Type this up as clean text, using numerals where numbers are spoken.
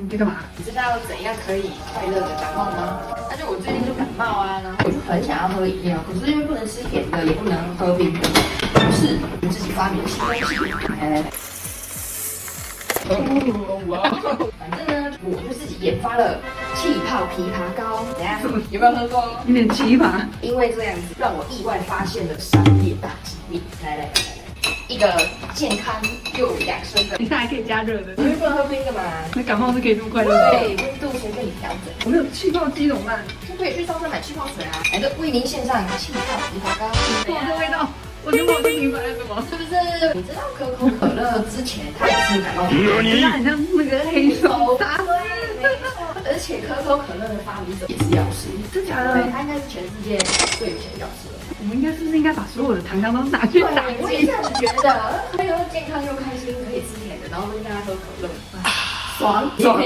你在干嘛？你知道怎样可以快乐的感冒吗？那就我最近就感冒啊，然后我就很想要喝饮料，可是因为不能吃甜的，也不能喝冰的，于是我自己发明了新东西。来，反正呢，我就自己研发了气泡枇杷膏。怎样？有没有喝过？有点奇葩。因为这样子让我意外发现了商业大机密。来，一个健康又养生的。你看还可以加热的，因为不能喝冰的嘛。那感冒是可以这么快乐的。对，温度随便你调整。我没有气泡机怎么办？就可以去超市买气泡水啊。来，这为您献上气泡枇杷膏。哇，这味道，我觉得我不明白什么。是不是？你知道可口可乐之前它也是感冒药，它很像那个黑手沙。对，没错。而且可口可乐的发明者也是药师，真假对，的？他应该是全世界最有钱的药师了。我们是不是应该把所有的糖浆都拿去打对，我也这样子觉得。又健康又开心，可以吃甜的，然后又跟他喝可乐，爽。